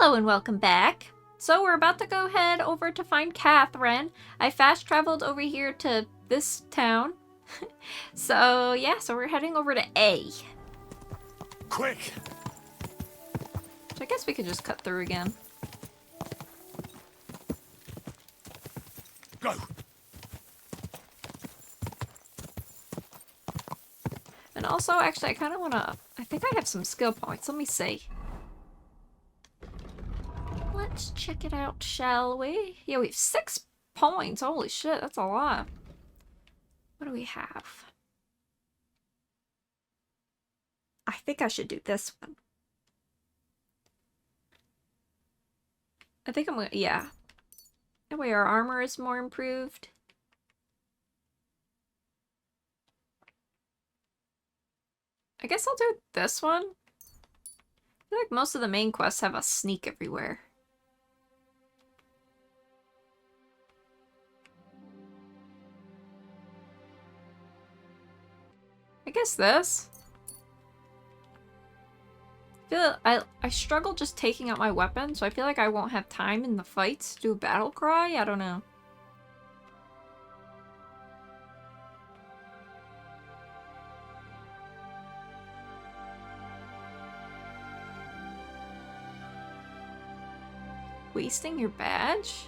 Hello and welcome back. So we're about to go head over to find Catherine. I fast traveled over here to this town. So yeah, so we're heading over to A. Quick! Which I guess we could just cut through again. Go! And also, actually, I kind of want to... I think I have some skill points. Let me see. Let's check it out, shall we? Yeah, we have 6 points. Holy shit, that's a lot. What do we have? I think I should do this one. I think I'm gonna... Yeah. That way our armor is more improved. I guess I'll do this one. I feel like most of the main quests have a sneak everywhere. I guess this. I struggle just taking out my weapon, so I feel like I won't have time in the fights to do a battle cry. I don't know. Wasting your badge?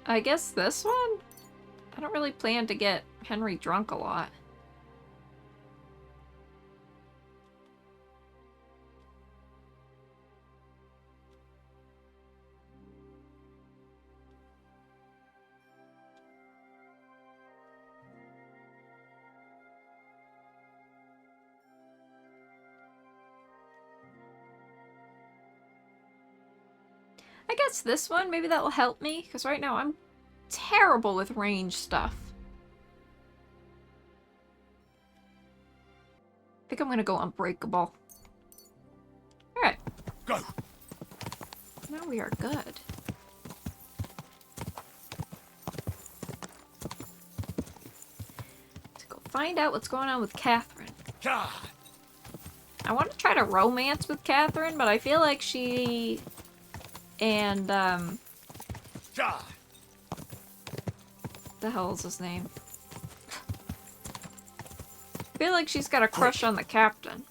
I guess this one? I don't really plan to get Henry drunk a lot. I guess this one, maybe that will help me, because right now I'm terrible with range stuff. I think I'm gonna go unbreakable. Alright. Go! Now we are good. Let's go find out what's going on with Catherine. God! I want to try to romance with Catherine, but I feel like she and God! the hell is his name? I feel like she's got a crush on the captain.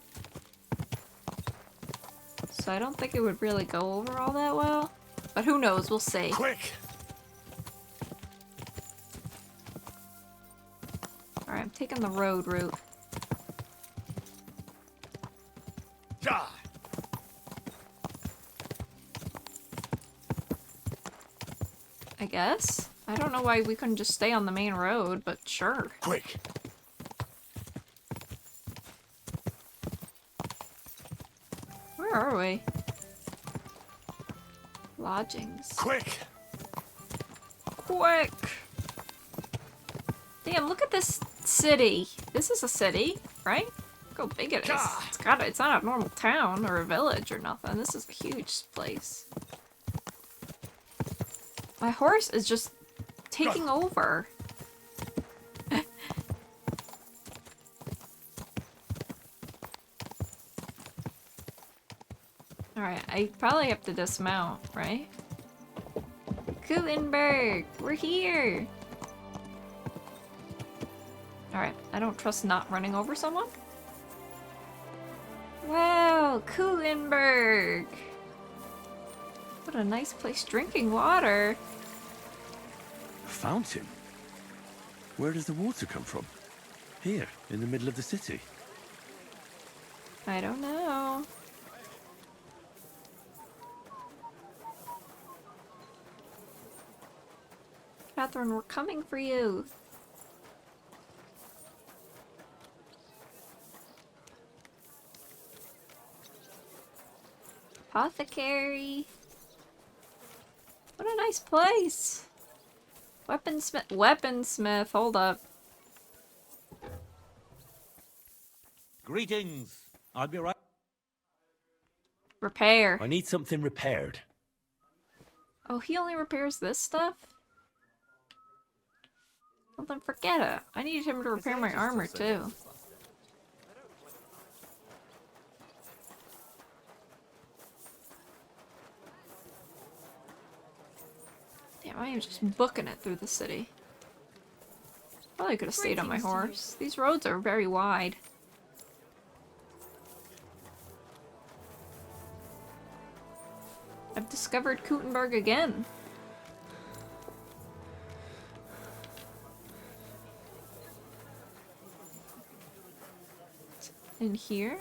So I don't think it would really go over all that well. But who knows, we'll see. Quick! Alright, I'm taking the road route. God! I guess? I don't know why we couldn't just stay on the main road, but sure. Quick! Where are we? Lodgings. Quick! Quick! Damn, look at this city. This is a city, right? Look how big it is. It's not a normal town or a village or nothing. This is a huge place. My horse is just taking over. Alright, I probably have to dismount, right? Gutenberg! We're here! Alright, I don't trust not running over someone. Wow, Gutenberg! What a nice place drinking water. A fountain? Where does the water come from? Here, in the middle of the city. I don't know. Catherine, we're coming for you. Apothecary. What a nice place. Weaponsmith, hold up. Greetings. I'll be right. Repair. I need something repaired. Oh, he only repairs this stuff? Well then forget it. I need him to repair my armor too. Damn, I am just booking it through the city. Probably could have stayed on my horse. These roads are very wide. I've discovered Kuttenberg again. In here?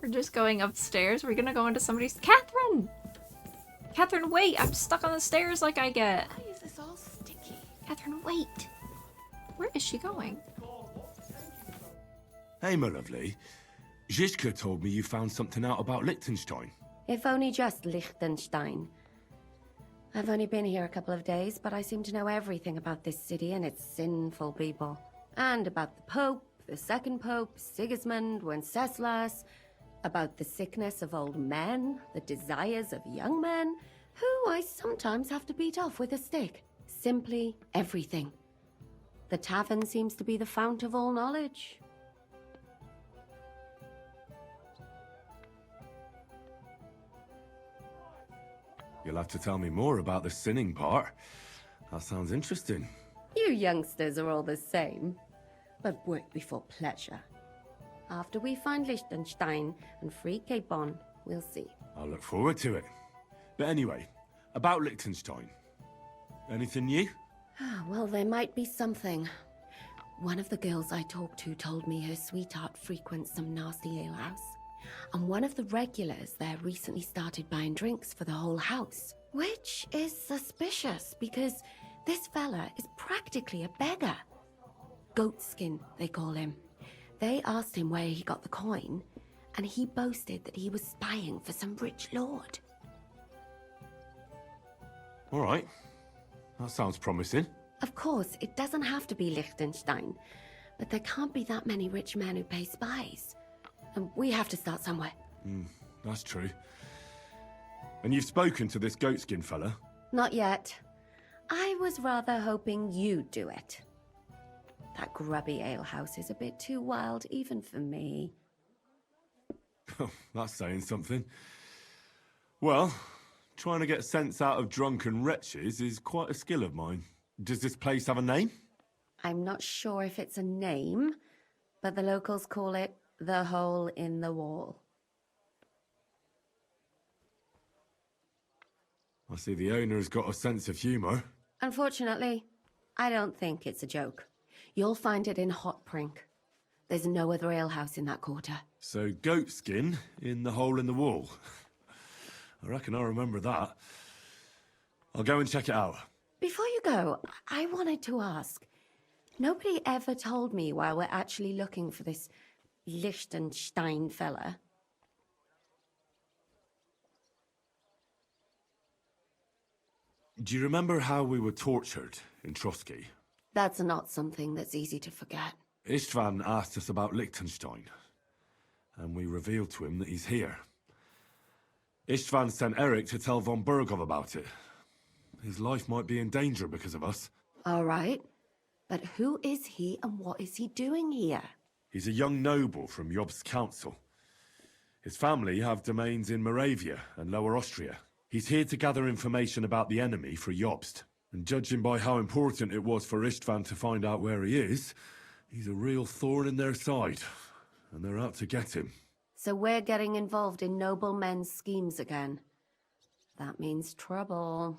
We're just going upstairs. We're gonna go into somebody's— Catherine! Catherine, wait! I'm stuck on the stairs like I get. Why is this all sticky? Catherine, wait! Where is she going? Hey, my lovely. Zizka told me you found something out about Liechtenstein. If only just Liechtenstein. I've only been here a couple of days, but I seem to know everything about this city and its sinful people. And about the Pope, the second Pope, Sigismund, Wenceslas, about the sickness of old men, the desires of young men, who I sometimes have to beat off with a stick. Simply everything. The tavern seems to be the fount of all knowledge. You'll have to tell me more about the sinning part. That sounds interesting. You youngsters are all the same. But work before pleasure. After we find Liechtenstein and free Cape Bon, we'll see. I'll look forward to it. But anyway, about Liechtenstein. Anything new? Well, there might be something. One of the girls I talked to told me her sweetheart frequents some nasty alehouse. And one of the regulars there recently started buying drinks for the whole house. Which is suspicious, because this fella is practically a beggar. Goatskin, they call him. They asked him where he got the coin, and he boasted that he was spying for some rich lord. All right. That sounds promising. Of course, it doesn't have to be Liechtenstein, but there can't be that many rich men who pay spies. And we have to start somewhere. That's true. And you've spoken to this goatskin fella? Not yet. I was rather hoping you'd do it. That grubby alehouse is a bit too wild even for me. That's saying something. Well, trying to get sense out of drunken wretches is quite a skill of mine. Does this place have a name? I'm not sure if it's a name, but the locals call it the Hole in the Wall. I see the owner's got a sense of humour. Unfortunately, I don't think it's a joke. You'll find it in Hot Prink. There's no other alehouse in that quarter. So, goatskin in the hole in the wall. I reckon I'll remember that. I'll go and check it out. Before you go, I wanted to ask. Nobody ever told me why we're actually looking for this Liechtenstein fella. Do you remember how we were tortured in Trotsky? That's not something that's easy to forget. Istvan asked us about Liechtenstein, and we revealed to him that he's here. Istvan sent Eric to tell von Burgov about it. His life might be in danger because of us. All right, but who is he and what is he doing here? He's a young noble from Jobst's council. His family have domains in Moravia and Lower Austria. He's here to gather information about the enemy for Jobst. And judging by how important it was for Istvan to find out where he is, he's a real thorn in their side. And they're out to get him. So we're getting involved in noble men's schemes again. That means trouble.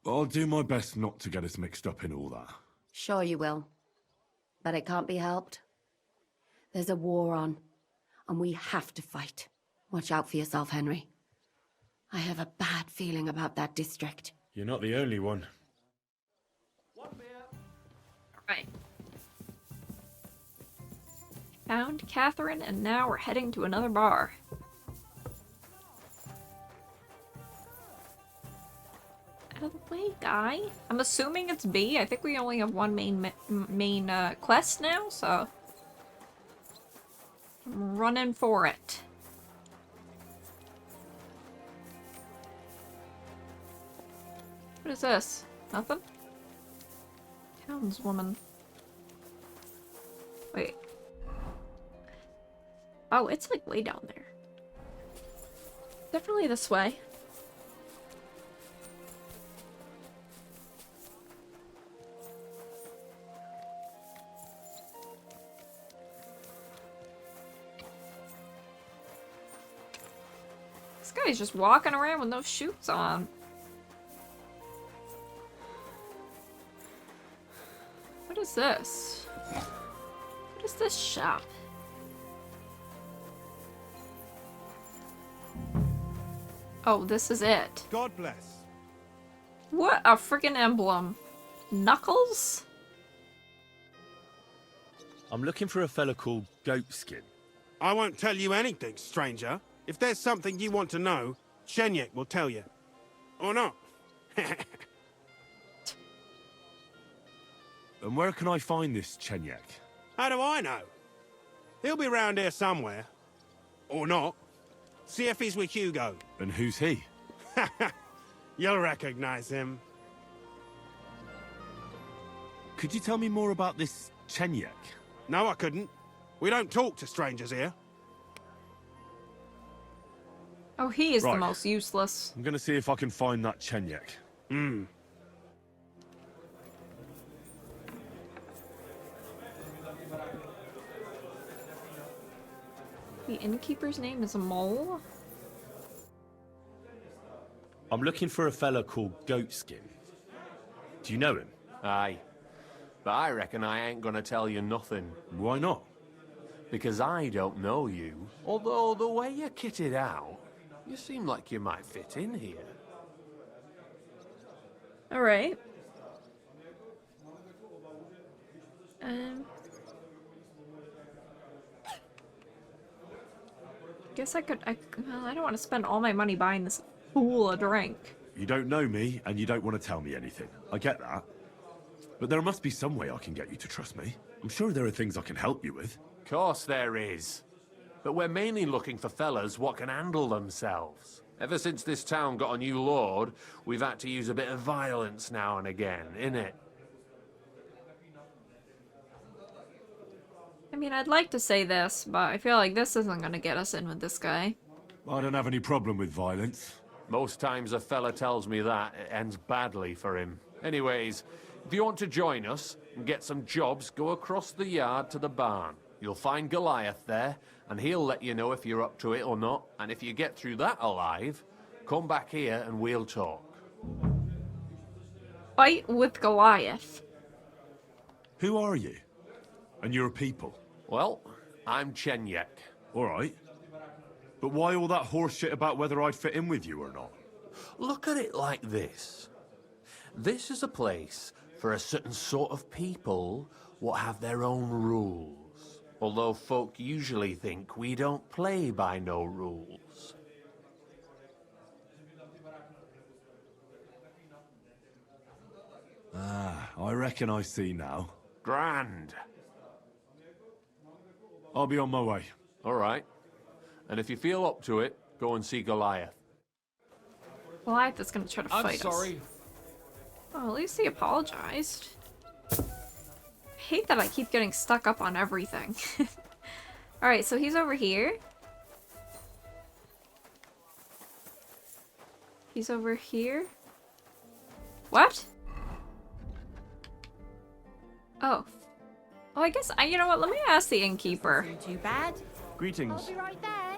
I'll do my best not to get us mixed up in all that. Sure you will. But it can't be helped. There's a war on, and we have to fight. Watch out for yourself, Henry. I have a bad feeling about that district. You're not the only one. Right. Found Catherine, and now we're heading to another bar. Out of the way, guy. I'm assuming it's B. I think we only have one main quest now, so I'm running for it. What is this? Nothing? Townswoman. Wait. Oh, it's like way down there. Definitely this way. This guy's just walking around with no shoes on. What is this? What is this shop? Oh, this is it. God bless. What a freaking emblem. Knuckles? I'm looking for a fella called Goatskin. I won't tell you anything, stranger. If there's something you want to know, Shenyek will tell you. Or not. And where can I find this Chenyek? How do I know? He'll be round here somewhere. Or not. See if he's with Hugo. And who's he? You'll recognize him. Could you tell me more about this Chenyek? No, I couldn't. We don't talk to strangers here. Oh, he is the Right. most useless. I'm gonna see if I can find that Chenyek. The innkeeper's name is Mole? I'm looking for a fella called Goatskin. Do you know him? Aye. But I reckon I ain't gonna tell you nothing. Why not? Because I don't know you. Although the way you're kitted out, you seem like you might fit in here. Alright. Guess I could, well, I don't want to spend all my money buying this fool a drink. You don't know me, and you don't want to tell me anything. I get that. But there must be some way I can get you to trust me. I'm sure there are things I can help you with. Course there is. But we're mainly looking for fellas what can handle themselves. Ever since this town got a new lord, we've had to use a bit of violence now and again, innit? I mean, I'd like to say this, but I feel like this isn't gonna get us in with this guy. I don't have any problem with violence. Most times a fella tells me that, it ends badly for him. Anyways, if you want to join us and get some jobs, go across the yard to the barn. You'll find Goliath there, and he'll let you know if you're up to it or not. And if you get through that alive, come back here and we'll talk. Fight with Goliath. Who are you? And you're a people? Well, I'm Chenyek. All right. But why all that horse shit about whether I'd fit in with you or not? Look at it like this. This is a place for a certain sort of people what have their own rules. Although folk usually think we don't play by no rules. I reckon I see now. Grand. I'll be on my way. All right. And if you feel up to it, go and see Goliath. Goliath is gonna try to fight us. I'm sorry. Oh, at least he apologized. I hate that I keep getting stuck up on everything. Alright, so he's over here. He's over here. What? Oh. Oh, I guess, you know what, let me ask the innkeeper. Too bad. Greetings. I'll be right there.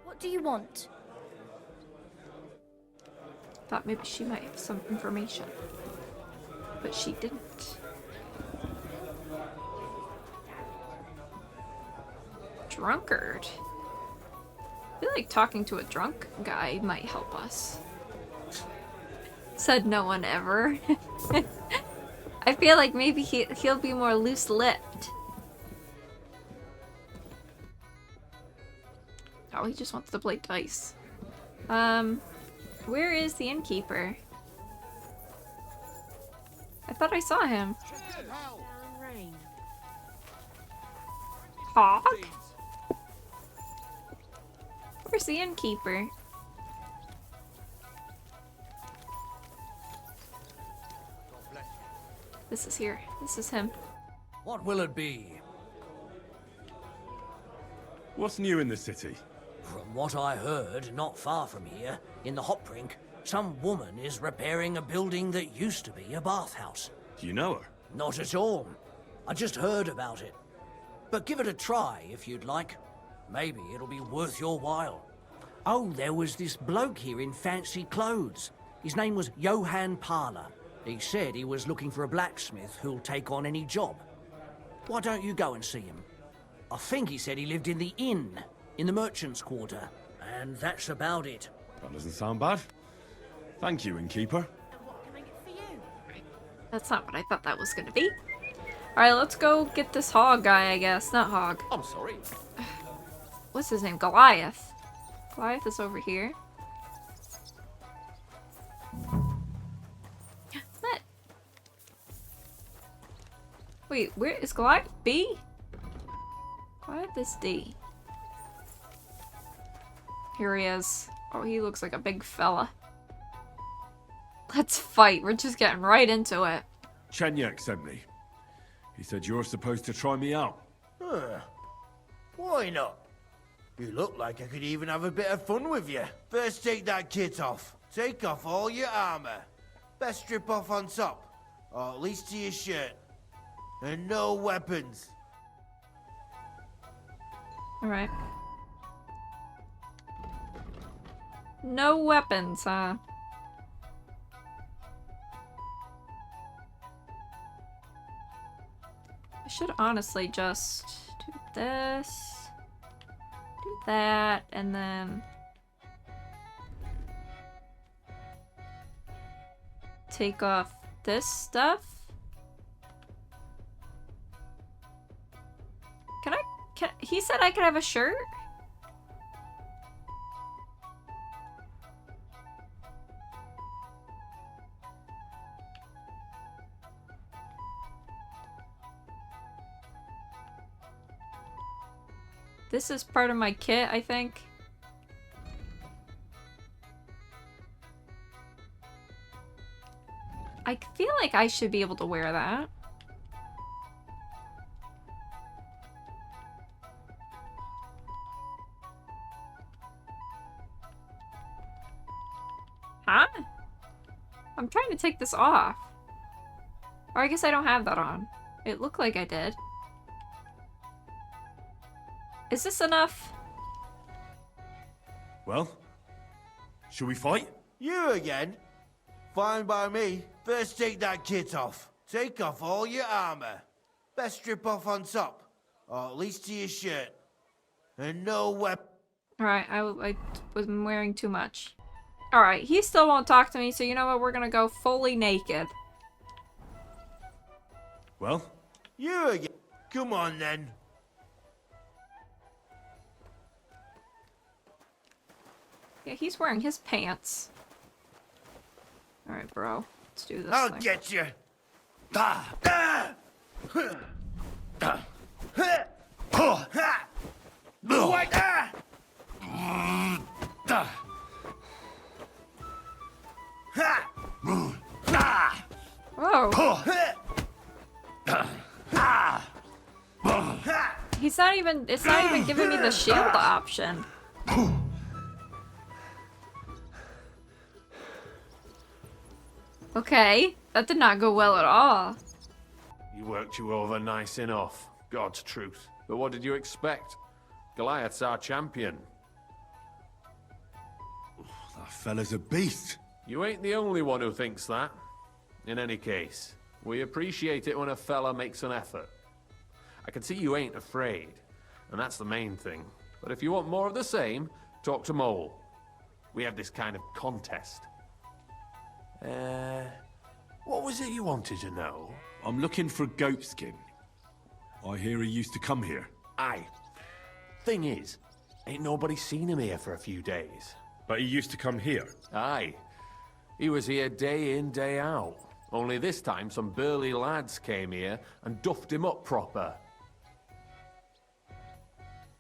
What do you want? Thought maybe she might have some information. But she didn't. Drunkard. I feel like talking to a drunk guy might help us. Said no one ever. I feel like maybe he'll be more loose-lipped. Oh, he just wants to play dice. Where is the innkeeper? I thought I saw him. Hawk? Where's the innkeeper? This is here. This is him. What will it be? What's new in the city? From what I heard, not far from here, in the Hop Rink, some woman is repairing a building that used to be a bathhouse. Do you know her? Not at all. I just heard about it. But give it a try if you'd like. Maybe it'll be worth your while. Oh, there was this bloke here in fancy clothes. His name was Johann Parler. He said he was looking for a blacksmith who'll take on any job. Why don't you go and see him? I think he said he lived in the inn, in the merchant's quarter. And that's about it. That doesn't sound bad. Thank you, innkeeper. That's not what I thought that was gonna be. Alright, let's go get this hog guy, I guess. Not hog. I'm sorry. What's his name? Goliath. Goliath is over here. What? Wait, where is Goliath? B? Goliath is D. Here he is. Oh, he looks like a big fella. Let's fight. We're just getting right into it. Chenyak sent me. He said you're supposed to try me out. Why not? You look like I could even have a bit of fun with you. First take that kit off. Take off all your armor. Best strip off on top. Or at least to your shirt. And no weapons. Alright. No weapons, huh? I should honestly just do this, do that, and then take off this stuff. He said I could have a shirt? This is part of my kit, I think. I feel like I should be able to wear that. Huh? I'm trying to take this off. Or I guess I don't have that on. It looked like I did. Is this enough? Well, should we fight? You again? Fine by me. First take that kit off. Take off all your armor. Best strip off on top. Or at least to your shirt. And no weapon. Alright, I was wearing too much. Alright, he still won't talk to me, so you know what? We're gonna go fully naked. Well? You again? Come on then. Yeah, he's wearing his pants. Alright, bro. Let's do this I'll thing. get you. Whoa. He's not even, it's not even giving me the shield option. Okay, that did not go well at all. He worked you over nice enough. God's truth. But what did you expect? Goliath's our champion. That fella's a beast. You ain't the only one who thinks that. In any case, we appreciate it when a fella makes an effort. I can see you ain't afraid, and that's the main thing. But if you want more of the same, talk to Mole. We have this kind of contest. What was it you wanted to know? I'm looking for goatskin. I hear he used to come here. Aye. Thing is, ain't nobody seen him here for a few days. But he used to come here. Aye. He was here day in, day out. Only this time some burly lads came here and duffed him up proper.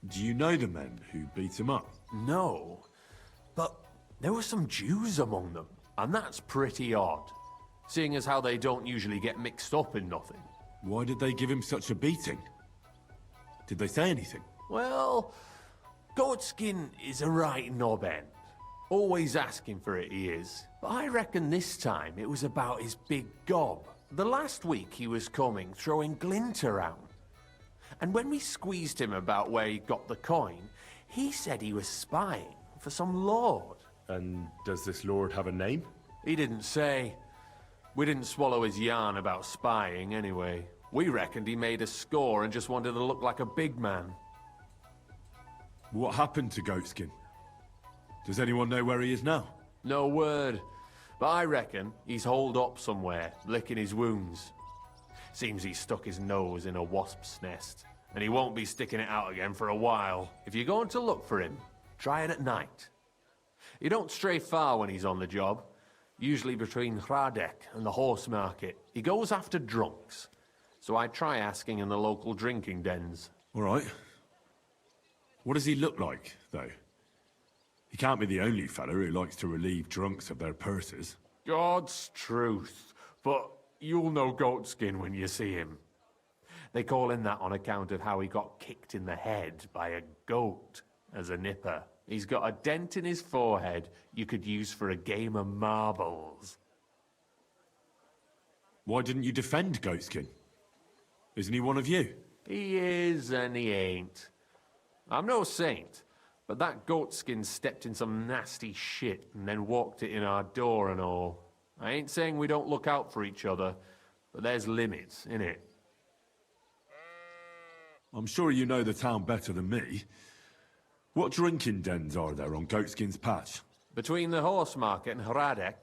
Do you know the men who beat him up? No, but there were some Jews among them, and that's pretty odd, seeing as how they don't usually get mixed up in nothing. Why did they give him such a beating? Did they say anything? Well, Goatskin is a right knob end. Always asking for it, he is. But I reckon this time it was about his big gob. The last week he was coming, throwing glint around. And when we squeezed him about where he got the coin, he said he was spying for some lord. And does this lord have a name? He didn't say. We didn't swallow his yarn about spying anyway. We reckoned he made a score and just wanted to look like a big man. What happened to Goatskin? Does anyone know where he is now? No word. But I reckon he's holed up somewhere, licking his wounds. Seems he stuck his nose in a wasp's nest, and he won't be sticking it out again for a while. If you're going to look for him, try it at night. You don't stray far when he's on the job. Usually between Hradek and the horse market. He goes after drunks. So I try asking in the local drinking dens. All right. What does he look like, though? He can't be the only fella who likes to relieve drunks of their purses. God's truth. But you'll know Goatskin when you see him. They call him that on account of how he got kicked in the head by a goat as a nipper. He's got a dent in his forehead you could use for a game of marbles. Why didn't you defend Goatskin? Isn't he one of you? He is and he ain't. I'm no saint, but that Goatskin stepped in some nasty shit and then walked it in our door and all. I ain't saying we don't look out for each other, but there's limits, innit? I'm sure you know the town better than me. What drinking dens are there on Goatskin's patch? Between the horse market and Hradek,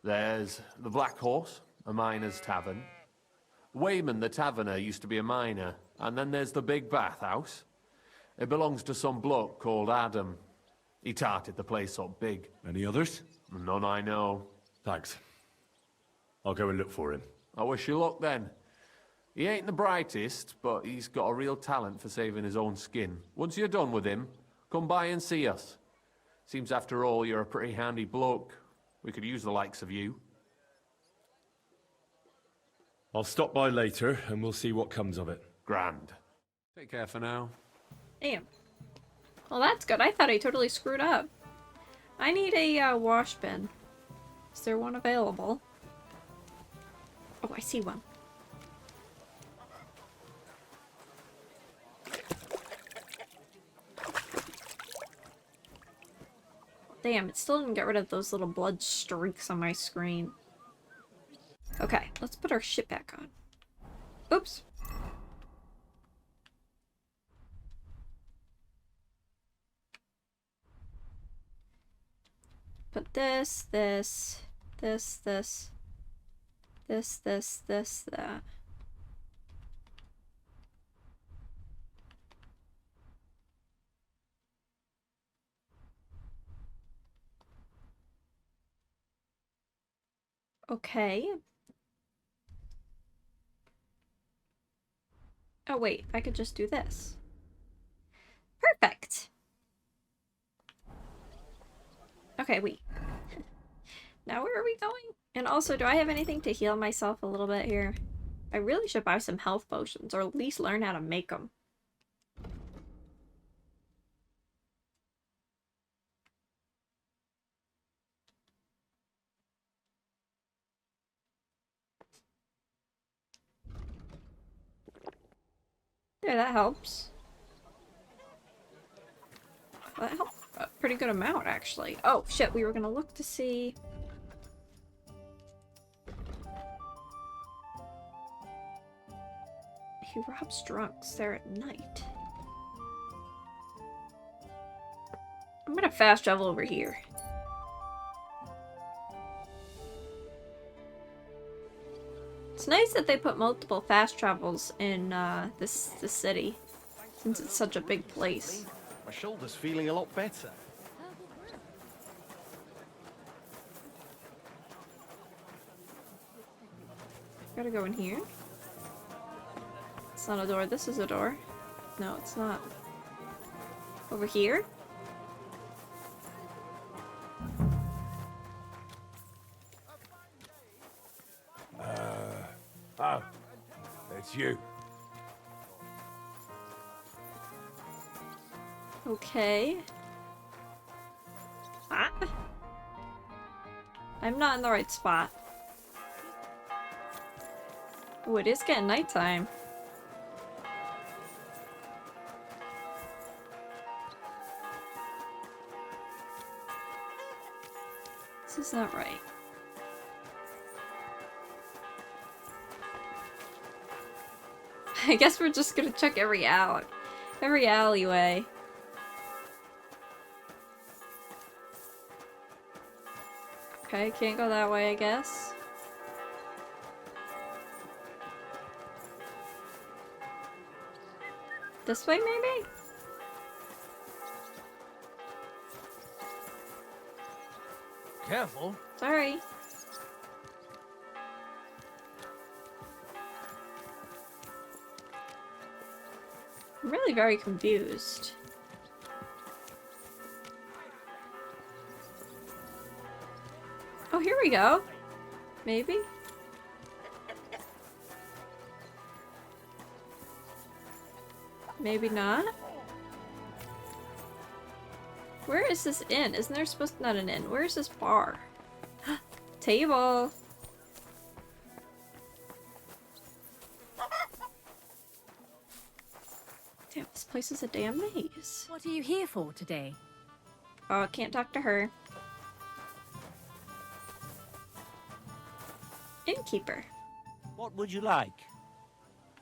there's the Black Horse, a miner's tavern. Wayman the taverner used to be a miner, and then there's the Big Bathhouse. It belongs to some bloke called Adam. He tarted the place up big. Any others? None I know. Thanks. I'll go and look for him. I wish you luck then. He ain't the brightest, but he's got a real talent for saving his own skin. Once you're done with him, come by and see us. Seems after all you're a pretty handy bloke. We could use the likes of you. I'll stop by later and we'll see what comes of it. Grand. Take care for now. Damn. Well, that's good. I thought I totally screwed up. I need a wash bin. Is there one available? Oh, I see one. Damn, it still didn't get rid of those little blood streaks on my screen. Okay, let's put our shit back on. Oops. Put this, that. Okay. Oh wait, I could just do this. Perfect! Okay, wait. Now where are we going? And also, do I have anything to heal myself a little bit here? I really should buy some health potions, or at least learn how to make them. There, that helps. That helped a pretty good amount, actually. Oh, shit, we were gonna look to see... He robs drunks there at night. I'm gonna fast travel over here. It's nice that they put multiple fast travels in this city, since it's such a big place. My shoulder's feeling a lot better. Gotta go in here. It's not a door. This is a door. No, it's not. Over here? Oh, it's you. Okay. Ah. I'm not in the right spot. Oh, it is getting nighttime. This is not right. I guess we're just gonna check every alleyway. Okay, can't go that way, I guess. This way, maybe? Careful. Sorry. I'm really very confused. Oh, here we go. Maybe? Maybe not? Where is this inn? Isn't there supposed to not an inn? Where is this bar? Table! Damn, this place is a damn maze. What are you here for today? Oh, I can't talk to her. Innkeeper. What would you like?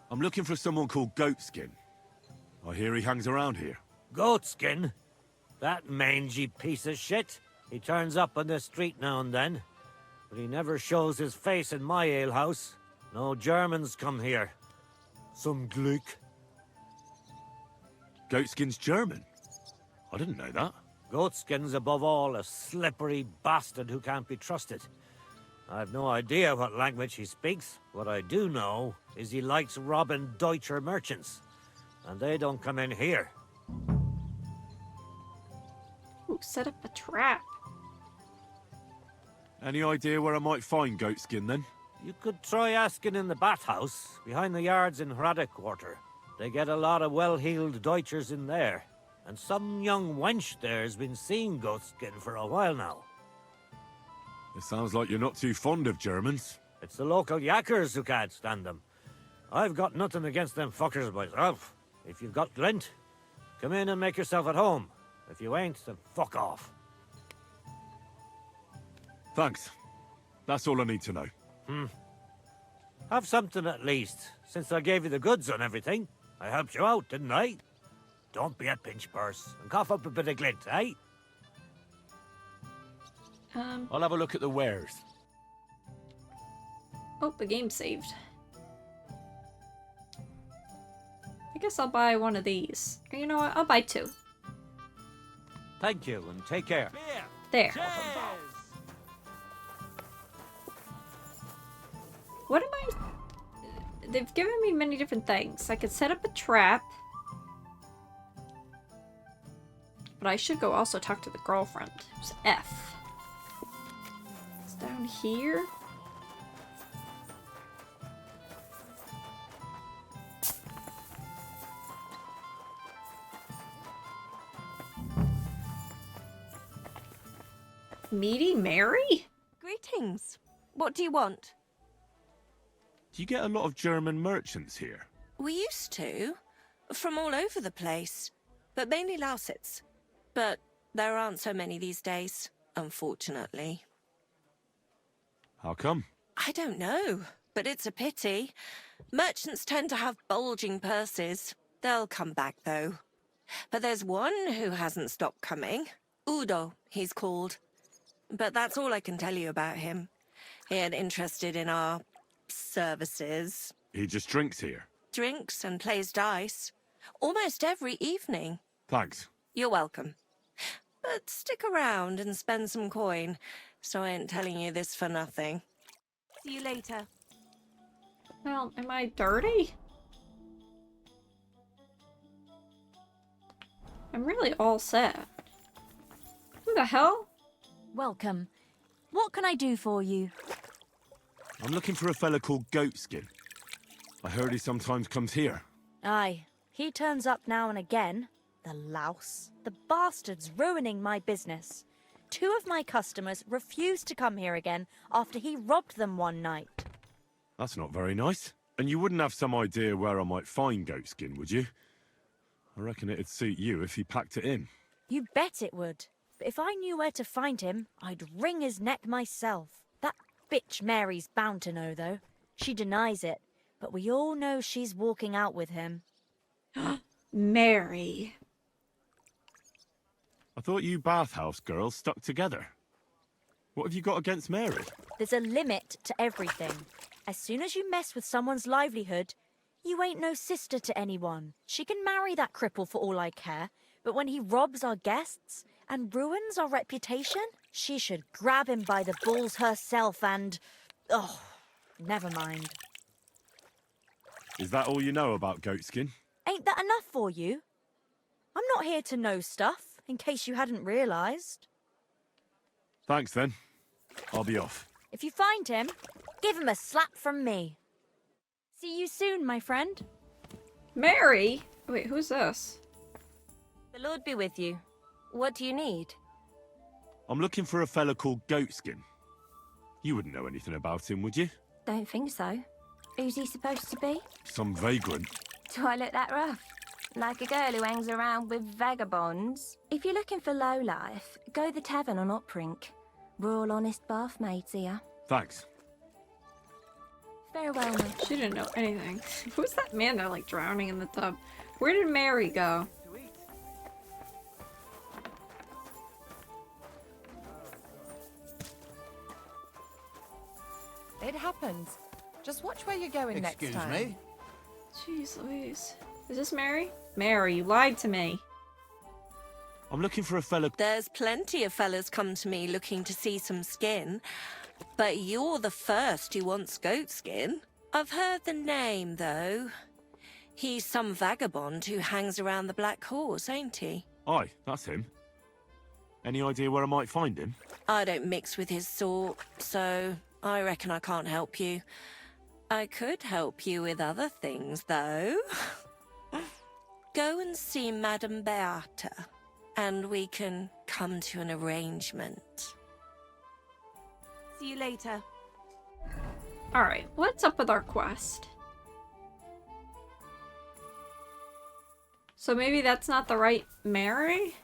I'm looking for someone called Goatskin. I hear he hangs around here. Goatskin? That mangy piece of shit. He turns up on the street now and then. But he never shows his face in my alehouse. No Germans come here. Some Glück. Goatskin's German? I didn't know that. Goatskin's above all a slippery bastard who can't be trusted. I've no idea what language he speaks. What I do know is he likes robbing Deutscher merchants. And they don't come in here. Ooh, set up a trap. Any idea where I might find Goatskin then? You could try asking in the bathhouse, behind the yards in Hrada Quarter. They get a lot of well-heeled Deutschers in there. And some young wench there's been seeing Goatskin for a while now. It sounds like you're not too fond of Germans. It's the local yakkers who can't stand them. I've got nothing against them fuckers myself. If you've got glint, come in and make yourself at home. If you ain't, then fuck off. Thanks. That's all I need to know. Have something at least, since I gave you the goods on everything. I helped you out, didn't I? Don't be a pinch purse, and cough up a bit of glint, eh? I'll have a look at the wares. Oh, the game saved. I guess I'll buy one of these. Or you know what? I'll buy two. Thank you, and take care. There. What am I... They've given me many different things. I could set up a trap. But I should go also talk to the girlfriend. It's F. It's down here. Meaty Mary? Greetings. What do you want? Do you get a lot of German merchants here? We used to. From all over the place. But mainly Lausitz. But there aren't so many these days, unfortunately. How come? I don't know, but it's a pity. Merchants tend to have bulging purses. They'll come back, though. But there's one who hasn't stopped coming. Udo, he's called. But that's all I can tell you about him. He ain't interested in our services. He just drinks here. Drinks and plays dice. Almost every evening. Thanks. You're welcome. But stick around and spend some coin, so I ain't telling you this for nothing. See you later. Well, am I dirty? I'm really all set. Who the hell? Welcome. What can I do for you? I'm looking for a fella called Goatskin. I heard he sometimes comes here. Aye, he turns up now and again. The louse. The bastard's ruining my business. 2 of my customers refused to come here again after he robbed them one night. That's not very nice. And you wouldn't have some idea where I might find Goatskin, would you? I reckon it'd suit you if he packed it in. You bet it would. But if I knew where to find him, I'd wring his neck myself. That bitch Mary's bound to know, though. She denies it, but we all know she's walking out with him. Mary. I thought you bathhouse girls stuck together. What have you got against Mary? There's a limit to everything. As soon as you mess with someone's livelihood, you ain't no sister to anyone. She can marry that cripple for all I care, but when he robs our guests and ruins our reputation, she should grab him by the balls herself and... oh, never mind. Is that all you know about Goatskin? Ain't that enough for you? I'm not here to know stuff, in case you hadn't realised. Thanks then. I'll be off. If you find him, give him a slap from me. See you soon, my friend. Mary? Wait, who's this? The Lord be with you. What do you need? I'm looking for a fella called Goatskin. You wouldn't know anything about him, would you? Don't think so. Who's he supposed to be? Some vagrant. Do I look that rough? Like a girl who hangs around with vagabonds? If you're looking for low life, go the tavern on Oprink. We're all honest bath maids here. Thanks. Farewell, mate. She didn't know anything. Who's that man that like drowning in the tub? Where did Mary go? It happens. Just watch where you're going next time. Excuse me? Jeez Louise. Is this Mary? Mary, you lied to me. I'm looking for a fella... There's plenty of fellas come to me looking to see some skin, but you're the first who wants goat skin. I've heard the name, though. He's some vagabond who hangs around the Black Horse, ain't he? Aye, that's him. Any idea where I might find him? I don't mix with his sort, so I reckon I can't help you. I could help you with other things, though. Go and see Madame Beata, and we can come to an arrangement. See you later. Alright, what's up with our quest? So maybe that's not the right Mary?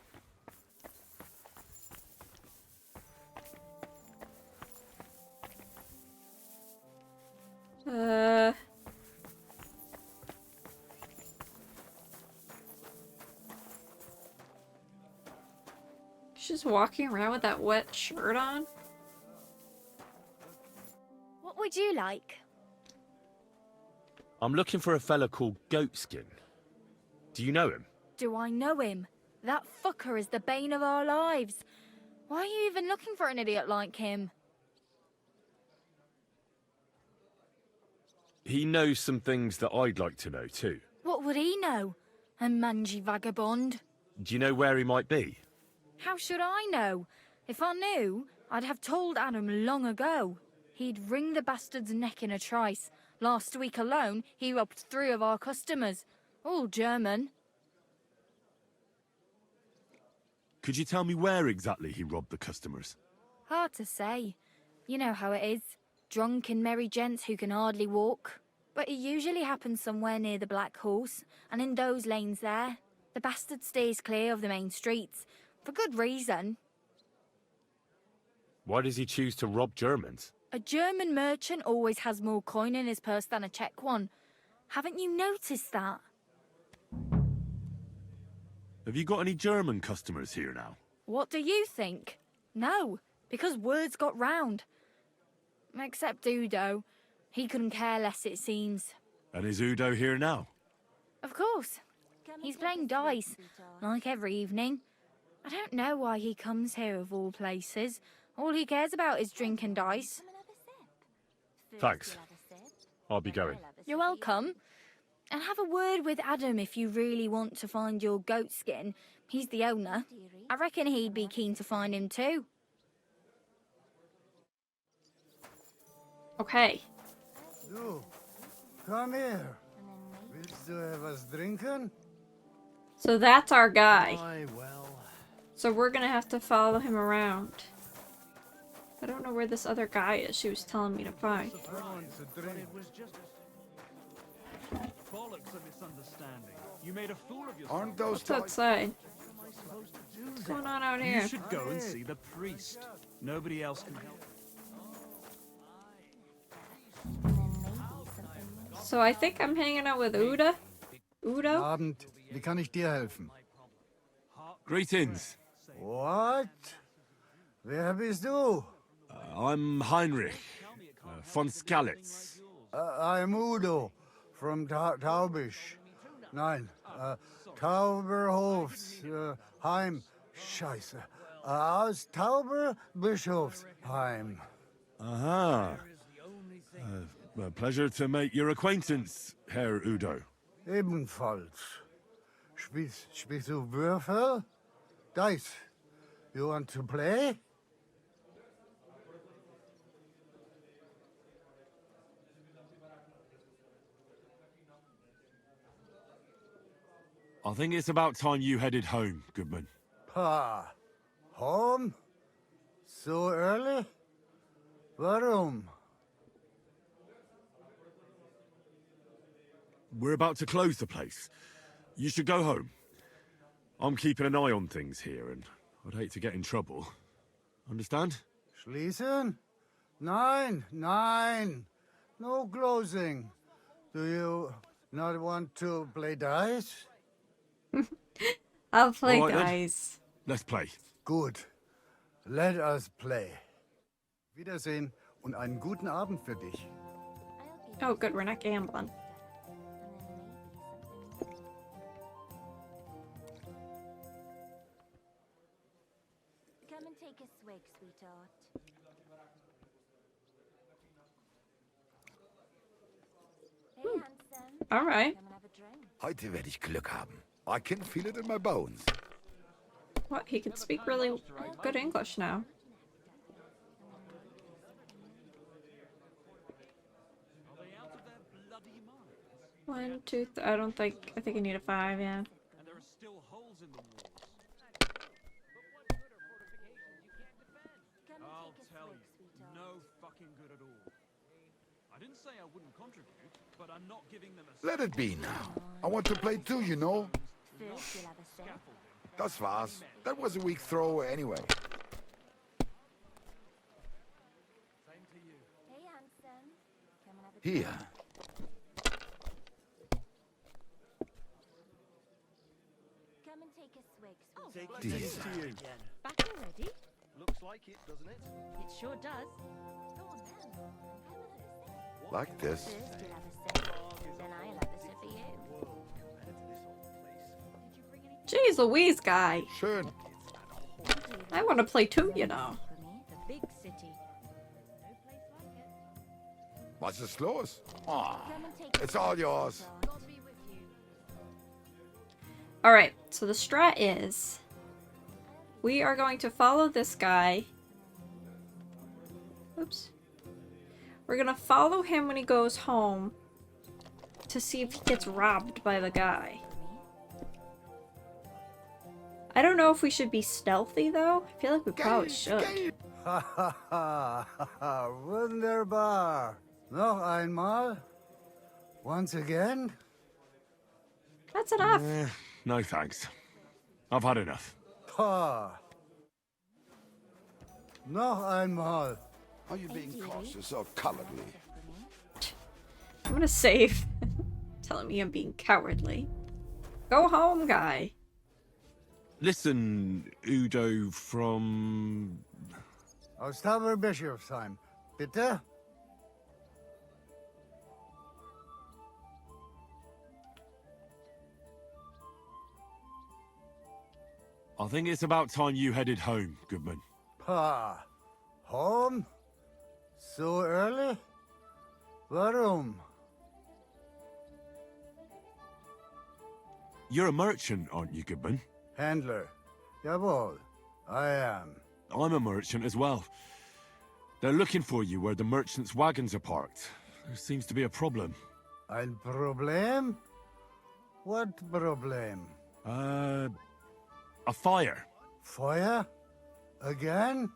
She's walking around with that wet shirt on? What would you like? I'm looking for a fella called Goatskin. Do you know him? Do I know him? That fucker is the bane of our lives. Why are you even looking for an idiot like him? He knows some things that I'd like to know too. What would he know? A mangy vagabond? Do you know where he might be? How should I know? If I knew, I'd have told Adam long ago. He'd wring the bastard's neck in a trice. Last week alone, he robbed 3 of our customers. All German. Could you tell me where exactly he robbed the customers? Hard to say. You know how it is. Drunken merry gents who can hardly walk. But it usually happens somewhere near the Black Horse, and in those lanes there. The bastard stays clear of the main streets. For good reason. Why does he choose to rob Germans? A German merchant always has more coin in his purse than a Czech one. Haven't you noticed that? Have you got any German customers here now? What do you think? No, because words got round. Except Udo. He couldn't care less, it seems. And is Udo here now? Of course. He's playing dice, like every evening. I don't know why he comes here of all places. All he cares about is drink and dice. Thanks. I'll be going. You're welcome. And have a word with Adam if you really want to find your goat skin. He's the owner. I reckon he'd be keen to find him too. Okay. Du, come here. Willst du etwas trinken? So that's our guy. Aye, well. So we're gonna have to follow him around. I don't know where this other guy is she was telling me to find. Bollocks a misunderstanding. You made a fool of yourself. Aren't those What's outside? What's going on out here? You should go and see the priest. Nobody else can help. So I think I'm hanging out with Udo. Udo? Abend, wie kann ich dir helfen? Greetings. What? Wer bist du? I'm Heinrich von Skalitz. I'm Udo from Taubisch. Nein, Tauberhofs, Heim. Scheiße. Aus Tauberbischofsheim. Aha. A pleasure to make your acquaintance, Herr Udo. Ebenfalls. Spielst du Würfel? Dice. You want to play? I think it's about time you headed home, Goodman. Pa. Home? So early? Warum? We're about to close the place. You should go home. I'm keeping an eye on things here, and I'd hate to get in trouble. Understand? Schließen? Nein, nein. No closing. Do you not want to play dice? I'll play All right, then. guys. Let's play. Good. Let us play. Wiedersehen und einen guten Abend für dich. Oh, good, we're not gambling. Come and take a swig, sweetheart. Hey, handsome. All right. Come and have a drink. Heute werde ich Glück haben. I can feel it in my bones. What? He can speak really good English now. One, two, I don't think. I think I need a 5, yeah. And there are still holes in the walls. I'll tell you, no fucking good at all. I didn't say I wouldn't contribute, but I'm not giving them a... Let it be now. I want to play too, you know. First, you'll have a sip. Das war's. That was a weak throw anyway. Hey, handsome. Come and have a Here. Come and take a swig, Take sweetheart. this to you. Back already? Looks like it, doesn't it? It sure does. Go on then. Have another sip. Like this. First, you'll have a sip. Then I'll have a sip for you. Jeez Louise, guy. Schön. I want to play too, you know. For me, the big city. No place like it. Was ist los? Ah, Come and take a it's all swig, yours. sweetheart. God be with you. Alright, so the strat is... we are going to follow this guy. Oops. We're gonna follow him when he goes home to see if he gets robbed by the guy. I don't know if we should be stealthy, though. I feel like we probably should. Ha ha ha ha! Wunderbar. Noch einmal. Once again. That's enough. No thanks. I've had enough. Pa. Noch einmal. Are you being cautious or cowardly? I'm gonna save. Telling me I'm being cowardly. Go home, guy. Listen, Udo from... Aus Tauberbischofsheim. Bitte? I think it's about time you headed home, Goodman. Pa. Home? So early? Warum? You're a merchant, aren't you, Goodman? Handler. Jawohl. I am. I'm a merchant as well. They're looking for you where the merchants' wagons are parked. There seems to be a problem. Ein Problem? What problem? A fire. Feuer? Again?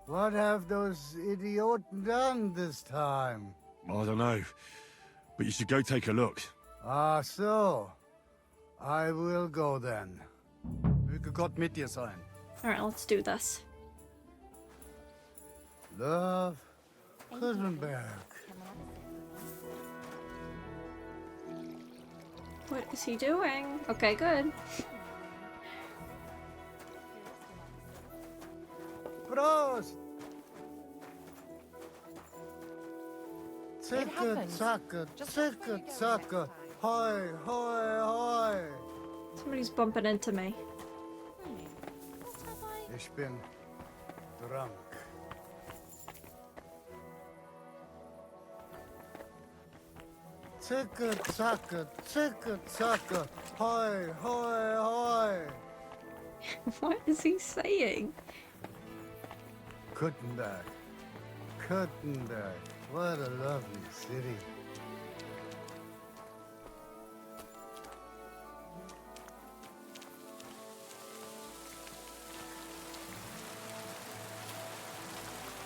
What have those idiots done this time? I don't know, but you should go take a look. Ah, so. I will go then. Möge Gott mit dir sein. Alright, let's do this. Love, Gutenberg. What is he doing? Okay, good. Prost! Zicke, happens. zacke, Just zicke, zacke. Hoi, hoi, hoi. Somebody's bumping into me. Ich bin drunk. Zicke, zacke. Hoi, hoi, hoi. What is he saying? Gutenberg. Gutenberg. What a lovely city.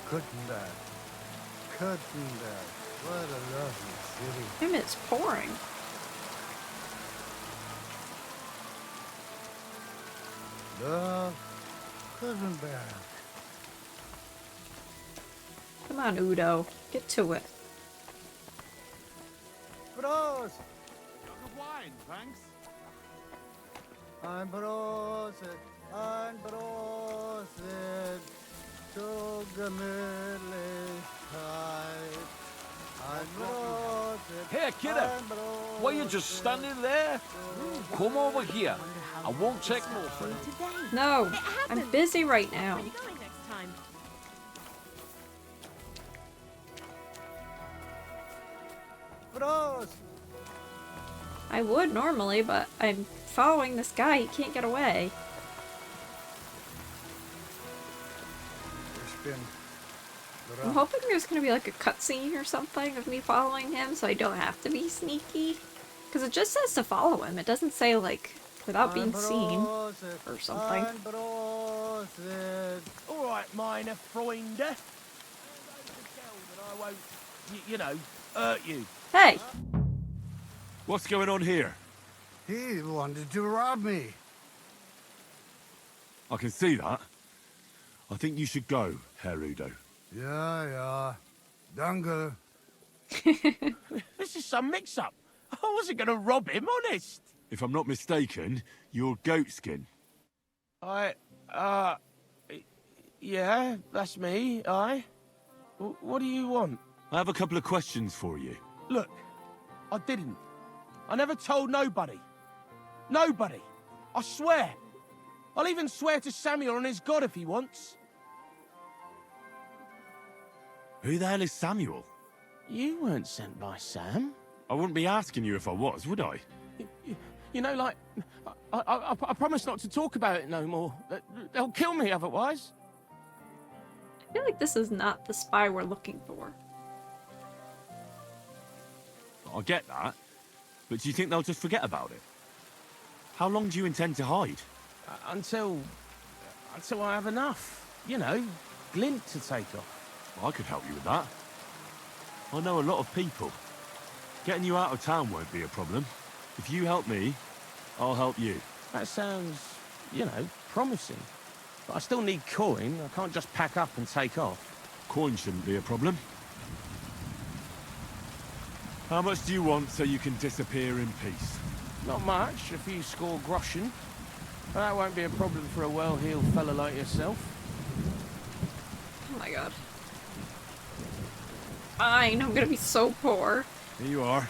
Gutenberg. Gutenberg. What a lovely city. And it's pouring. Love, Gutenberg. Come on, Udo. Get to it. Prost! Jug of wine, thanks. Ein Prosit zur Gemütlichkeit. Ein Prosit. Here, kiddo. Why you just standing there? Come over here. I won't take more for you. No, I'm busy right now. Prost! I would normally, but I'm following this guy. He can't get away. Ich bin I'm hoping there's gonna be like a cutscene or something of me following him, so I don't have to be sneaky. Because it just says to follow him. It doesn't say like without being seen or something. Ein Prosit. All right, minor Freunde. That I won't, you know, hurt you. Hey! What's going on here? He wanted to rob me. I can see that. I think you should go, Herr Udo. Ja, ja. Danke. This is some mix-up. I wasn't going to rob him, honest. If I'm not mistaken, you're Goatskin. Yeah, that's me, What do you want? I have a couple of questions for you. Look, I didn't. I never told nobody. Nobody. I swear. I'll even swear to Samuel on his God if he wants. Who the hell is Samuel? You weren't sent by Sam. I wouldn't be asking you if I was, would I? You know, like, I promise not to talk about it no more. They'll kill me otherwise. I feel like this is not the spy we're looking for. I get that, but do you think they'll just forget about it? How long do you intend to hide? Until I have enough. You know, glint to take off. I could help you with that. I know a lot of people. Getting you out of town won't be a problem. If you help me, I'll help you. That sounds, you know, promising. But I still need coin. I can't just pack up and take off. Coin shouldn't be a problem. How much do you want so you can disappear in peace? Not much, a few score groschen. But that won't be a problem for a well-heeled fella like yourself. Oh my god. Fine, I'm gonna be so poor. Here you are.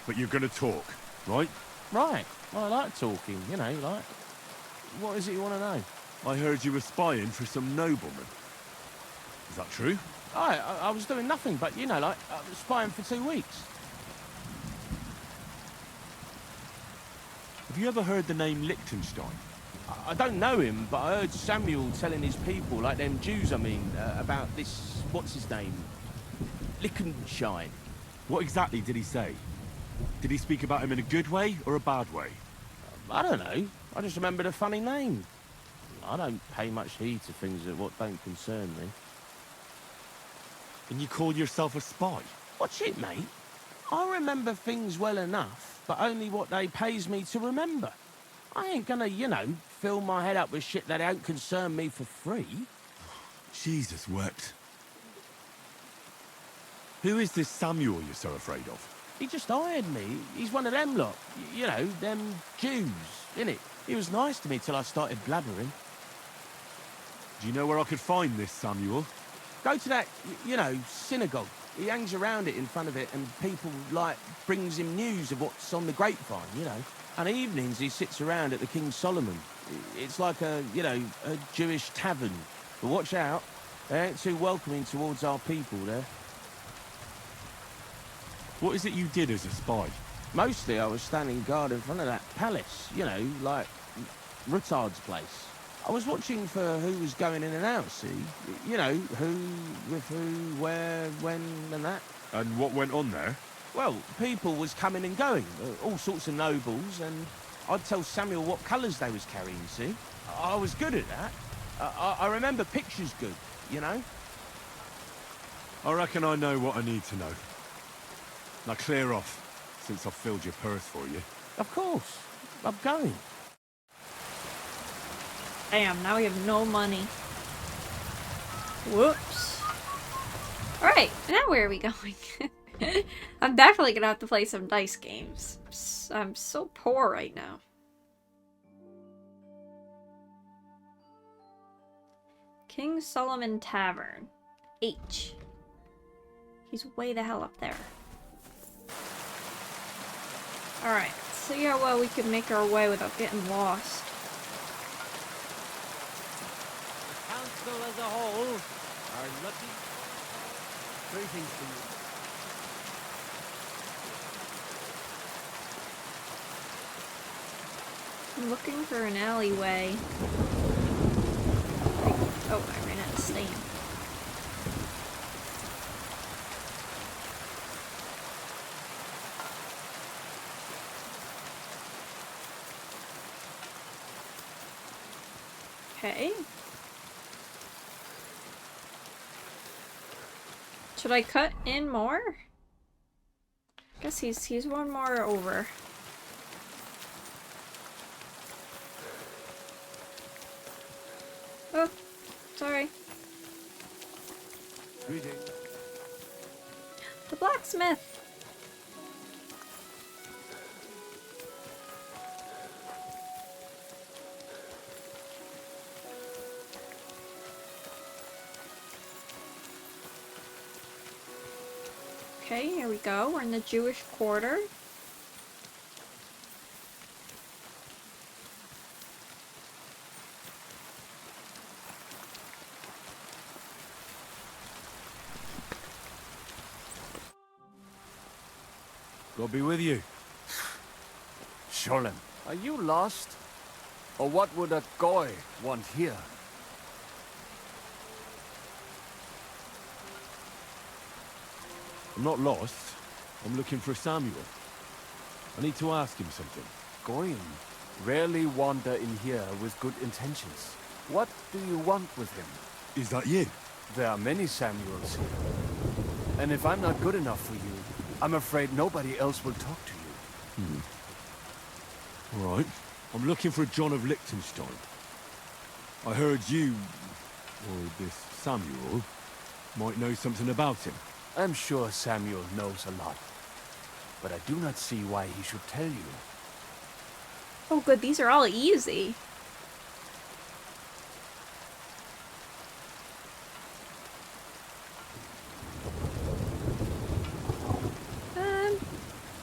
But you're gonna talk, right? Right. Well, I like talking, you know, like... What is it you want to know? I heard you were spying for some nobleman. Is that true? I was doing nothing but, you know, like, spying for 2 weeks. Have you ever heard the name Liechtenstein? I don't know him, but I heard Samuel telling his people, like them Jews, I mean, about this... What's his name? Liechtenstein. What exactly did he say? Did he speak about him in a good way or a bad way? I don't know. I just remembered a funny name. I don't pay much heed to things that what don't concern me. And you call yourself a spy? What's it, mate? I remember things well enough, but only what they pays me to remember. I ain't gonna, you know, fill my head up with shit that don't concern me for free. Jesus wept. Who is this Samuel you're so afraid of? He just hired me. He's one of them lot. You know, them Jews, innit? He was nice to me till I started blabbering. Do you know where I could find this Samuel? Go to that, you know, synagogue. He hangs around it in front of it, and people, like, brings him news of what's on the grapevine, you know. And evenings he sits around at the King Solomon. It's like a, you know, a Jewish tavern. But watch out, they ain't too welcoming towards our people there. What is it you did as a spy? Mostly I was standing guard in front of that palace, you know, like Rutard's place. I was watching for who was going in and out, see? You know, who, with who, where, when, and that. And what went on there? Well, people was coming and going, all sorts of nobles, and I'd tell Samuel what colours they was carrying, see? I was good at that. I remember pictures good, you know? I reckon I know what I need to know. Now clear off, since I've filled your purse for you. Of course. I'm going. Damn, now we have no money. Whoops. Alright, now where are we going? I'm definitely gonna have to play some dice games. I'm so poor right now. King Solomon Tavern. H. He's way the hell up there. Alright, see how well we can make our way without getting lost. The council as a whole are looking... Greetings to you. I'm looking for an alleyway. Oh, I ran out of steam. Okay. Should I cut in more? Guess he's one more over. Oh, sorry. Greetings. The blacksmith. Okay, here we go. We're in the Jewish quarter. God be with you. Sholem, are you lost? Or what would a goy want here? I'm not lost. I'm looking for Samuel. I need to ask him something. Goyim rarely wander in here with good intentions. What do you want with him? Is that you? There are many Samuels here. And if I'm not good enough for you, I'm afraid nobody else will talk to you. All right. I'm looking for John of Liechtenstein. I heard you, or this Samuel, might know something about him. I'm sure Samuel knows a lot. But I do not see why he should tell you. Oh good, these are all easy.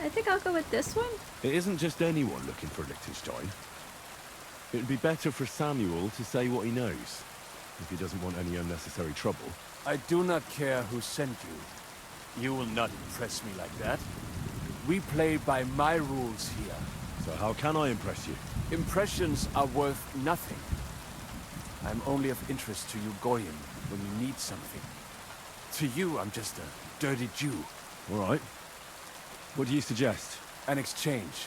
I think I'll go with this one. It isn't just anyone looking for Liechtenstein. It'd be better for Samuel to say what he knows, if he doesn't want any unnecessary trouble. I do not care who sent you. You will not impress me like that. We play by my rules here. So how can I impress you? Impressions are worth nothing. I'm only of interest to you Goyim when you need something. To you, I'm just a dirty Jew. All right. What do you suggest? An exchange.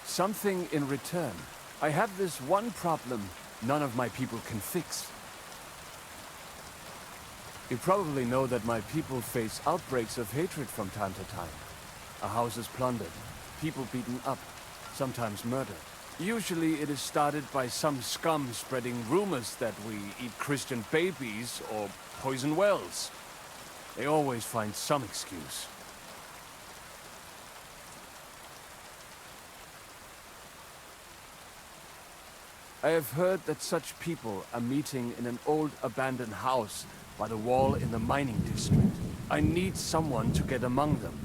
something in return. I have this one problem none of my people can fix. You probably know that my people face outbreaks of hatred from time to time. A house is plundered, people beaten up, sometimes murdered. Usually it is started by some scum spreading rumors that we eat Christian babies or poison wells. They always find some excuse. I have heard that such people are meeting in an old abandoned house by the wall in the mining district. I need someone to get among them,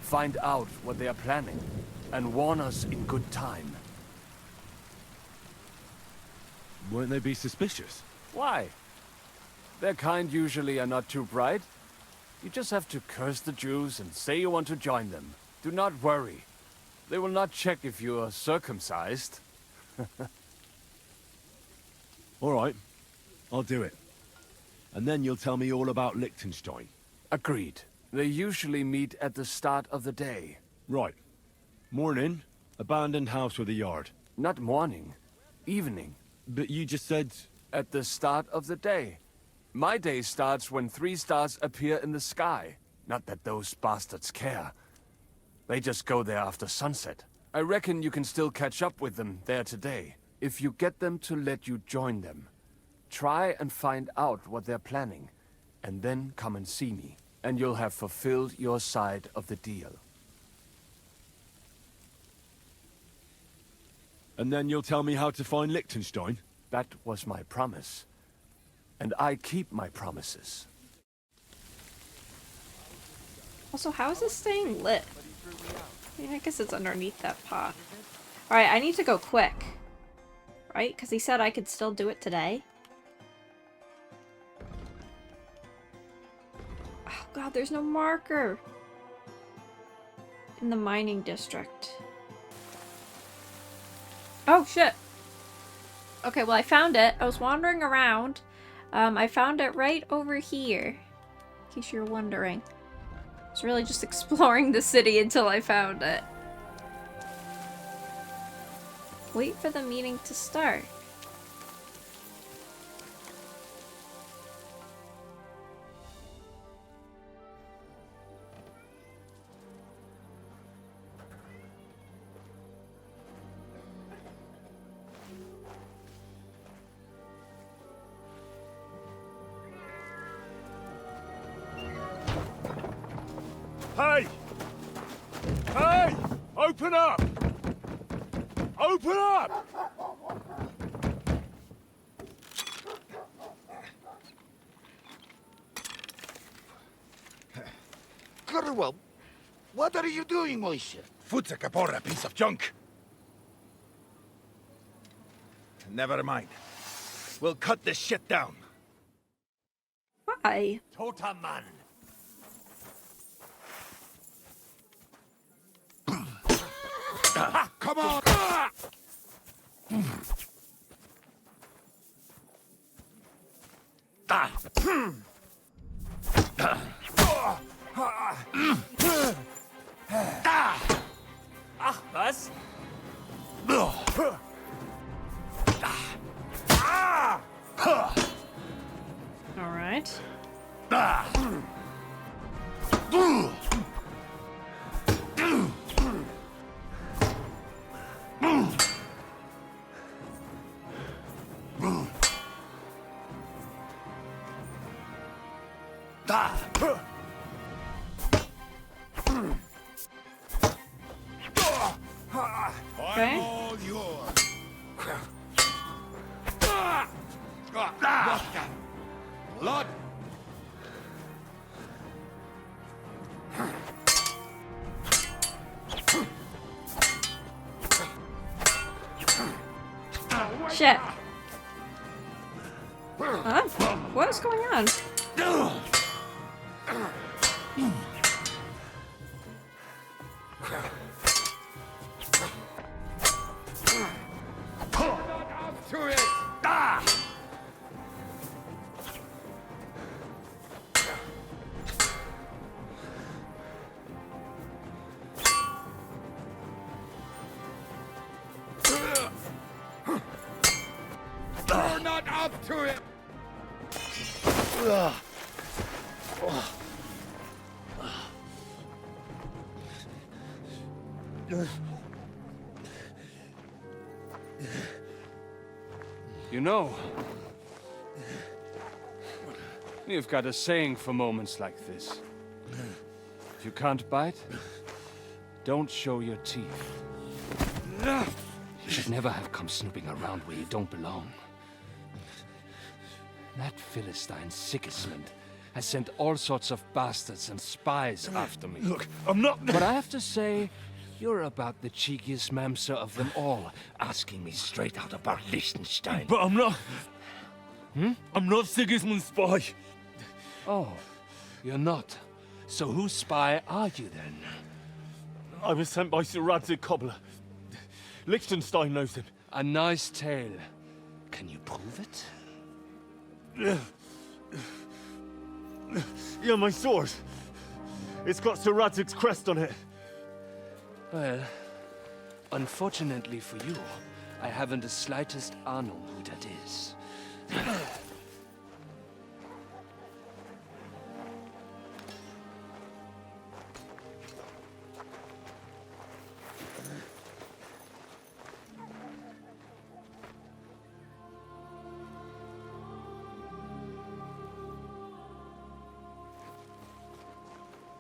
find out what they are planning, and warn us in good time. Won't they be suspicious? Why? Their kind usually are not too bright. You just have to curse the Jews and say you want to join them. Do not worry. They will not check if you are circumcised. All right, I'll do it. And then you'll tell me all about Liechtenstein. Agreed. They usually meet at the start of the day. Right. Morning, abandoned house with a yard. Not morning. Evening. But you just said... At the start of the day. My day starts when 3 stars appear in the sky. Not that those bastards care. They just go there after sunset. I reckon you can still catch up with them there today, if you get them to let you join them. Try and find out what they're planning, and then come and see me, and you'll have fulfilled your side of the deal. And then you'll tell me how to find Liechtenstein? That was my promise. And I keep my promises. Also, how is this staying lit? Yeah, I guess it's underneath that pot. Alright, I need to go quick. Right? Because he said I could still do it today. Oh god, there's no marker! In the mining district. Oh shit! Okay, well I found it. I was wandering around. I found it right over here. In case you're wondering. I was really just exploring the city until I found it. Wait for the meeting to start. Hey! Hey! Open up! Open up! Underworld, what are you doing, Moishe? Futsa Kapora, piece of junk. Never mind. We'll cut this shit down. Why? Totaman. Come on! Ach, was? Alright. Okay. All yours. Blood! Shit. Huh? What is going on? To it! up to it! You know, you've got a saying for moments like this. If you can't bite, don't show your teeth. You should never have come snooping around where you don't belong. That Philistine Sigismund has sent all sorts of bastards and spies after me. Look, I'm not... But I have to say, you're about the cheekiest mamser of them all, asking me straight out about Liechtenstein. But I'm not... I'm not Sigismund's spy. Oh, you're not. So whose spy are you then? I was sent by Sir Radzig Kobbler. Liechtenstein knows him. A nice tale. Can you prove it? Yeah, my sword. It's got Sir Radzig's crest on it. Well, unfortunately for you, I haven't the slightest ahnung who that is.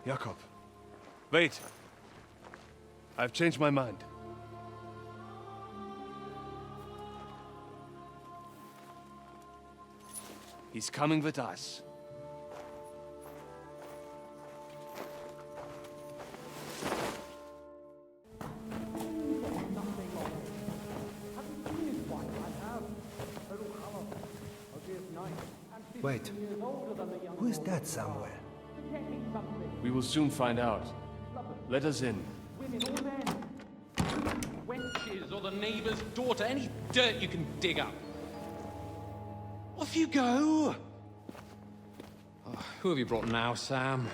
Jakob, wait. I've changed my mind. He's coming with us. Wait, who is that somewhere? We will soon find out. Let us in. Wenches or the neighbor's daughter, any dirt you can dig up. Off you go! Oh, who have you brought now, Sam?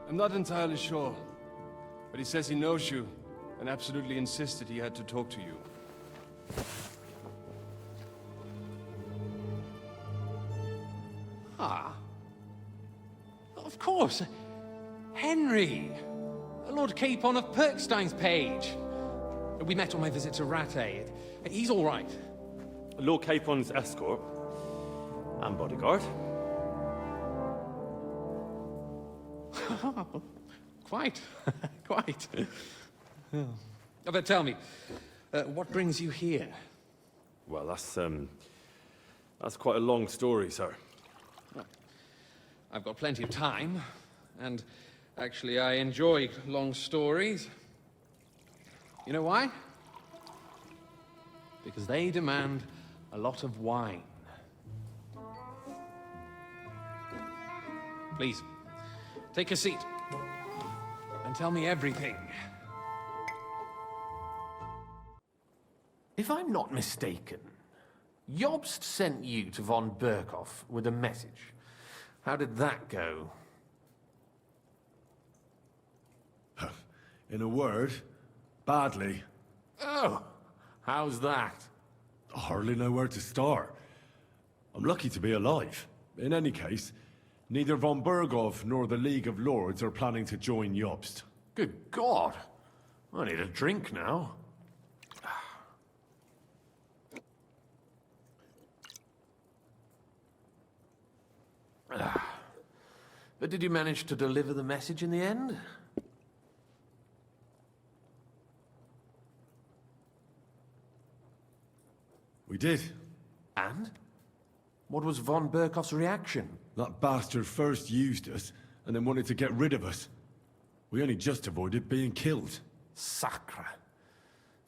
I'm not entirely sure, but he says he knows you and absolutely insisted he had to talk to you. Ah. Of course. Henry. Lord Capon of Perkstein's page. We met on my visit to Rattay. He's all right. Lord Capon's escort and bodyguard. Quite. Quite. Oh. But tell me, what brings you here? Well, that's quite a long story, sir. Well, I've got plenty of time, and actually I enjoy long stories. You know why? Because they demand a lot of wine. Please, take a seat and tell me everything. If I'm not mistaken, Jobst sent you to von Berkhoff with a message. How did that go? In a word, badly. Oh, how's that? I hardly know where to start. I'm lucky to be alive. In any case, neither von Berghoff nor the League of Lords are planning to join Jobst. Good God! I need a drink now. But did you manage to deliver the message in the end? We did. And? What was von Berkhoff's reaction? That bastard first used us, and then wanted to get rid of us. We only just avoided being killed. Sacre.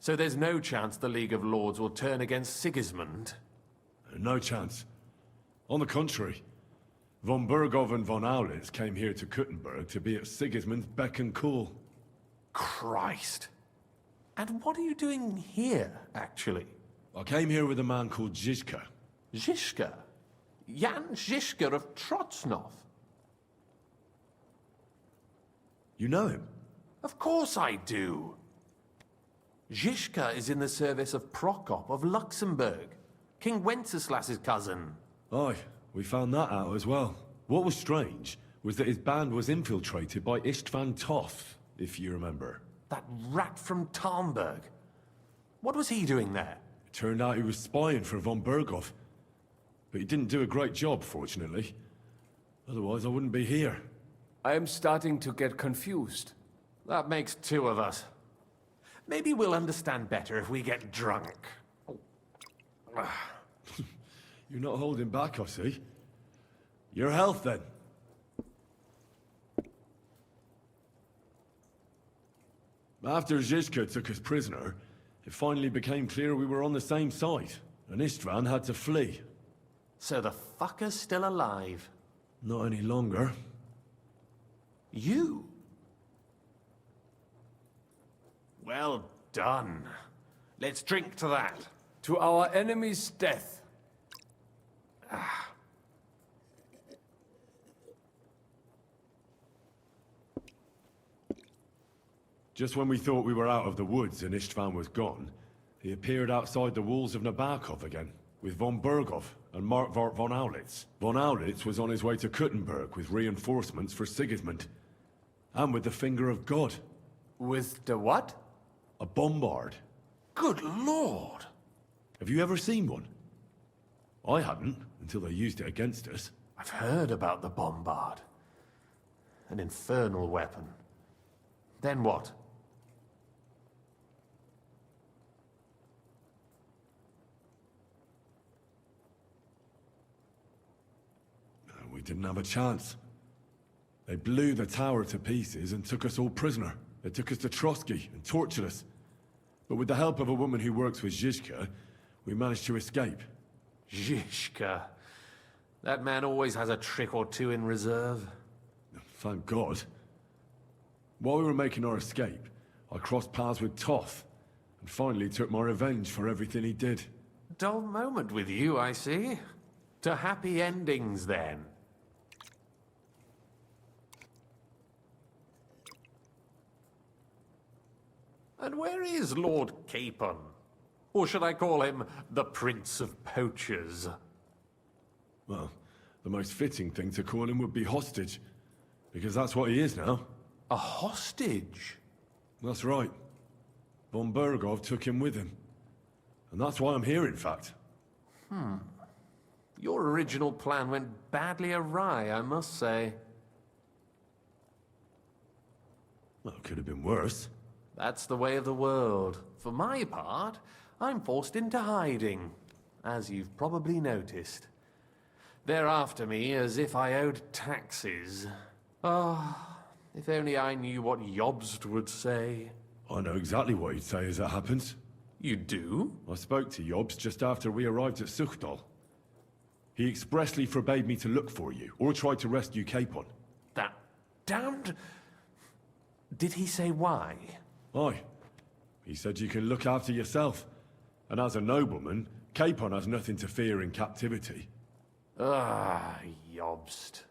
So there's no chance the League of Lords will turn against Sigismund? No chance. On the contrary. Von Berghoff and von Aulitz came here to Kuttenberg to be at Sigismund's beck and call. Christ. And what are you doing here, actually? I came here with a man called Zizka. Zizka? Jan Zizka of Trotsnov? You know him? Of course I do. Zizka is in the service of Prokop of Luxembourg, King Wenceslas's cousin. Aye, we found that out as well. What was strange was that his band was infiltrated by Istvan Toth, if you remember. That rat from Tarnberg. What was he doing there? It turned out he was spying for von Berghoff. But he didn't do a great job, fortunately. Otherwise, I wouldn't be here. I am starting to get confused. That makes two of us. Maybe we'll understand better if we get drunk. You're not holding back, I see. Your health, then. After Zizka took us prisoner, it finally became clear we were on the same side, and Istvan had to flee. So the fucker's still alive? Not any longer. You? Well done. Let's drink to that. To our enemy's death. Just when we thought we were out of the woods and Istvan was gone, he appeared outside the walls of Nabokov again, with von Berghoff and Markvart von Aulitz. Von Aulitz was on his way to Kuttenberg with reinforcements for Sigismund. And with the Finger of God. With the what? A bombard. Good lord! Have you ever seen one? I hadn't, until they used it against us. I've heard about the bombard. An infernal weapon. Then what? We didn't have a chance. They blew the tower to pieces and took us all prisoner. They took us to Trotsky and tortured us. But with the help of a woman who works with Zizka, we managed to escape. Zizka. That man always has a trick or two in reserve. Thank God. While we were making our escape, I crossed paths with Toth, and finally took my revenge for everything he did. Dull moment with you, I see. To happy endings, then. And where is Lord Capon? Or should I call him the Prince of Poachers? Well, the most fitting thing to call him would be hostage, because that's what he is now. A hostage? That's right. Von Berghoff took him with him. And that's why I'm here, in fact. Your original plan went badly awry, I must say. Well, it could have been worse. That's the way of the world. For my part, I'm forced into hiding, as you've probably noticed. They're after me as if I owed taxes. Ah, if only I knew what Jobst would say. I know exactly what he'd say as it happens. You do? I spoke to Jobst just after we arrived at Suchdal. He expressly forbade me to look for you, or try to rescue Capon. That damned... Did he say why? Aye. He said you can look after yourself. And as a nobleman, Capon has nothing to fear in captivity. Ah, Jobst.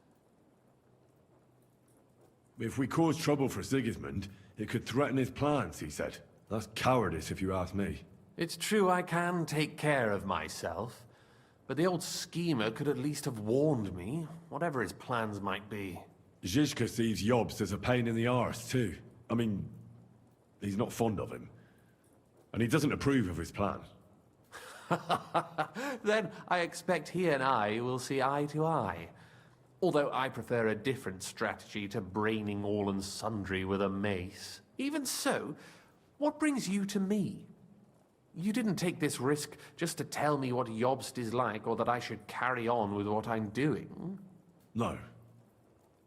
If we cause trouble for Sigismund, it could threaten his plans, he said. That's cowardice, if you ask me. It's true I can take care of myself, but the old schemer could at least have warned me, whatever his plans might be. Zizka sees Jobst as a pain in the arse, too. I mean, he's not fond of him. And he doesn't approve of his plan. Then I expect he and I will see eye to eye. Although I prefer a different strategy to braining all and sundry with a mace. Even so, what brings you to me? You didn't take this risk just to tell me what Jobst is like, or that I should carry on with what I'm doing. No.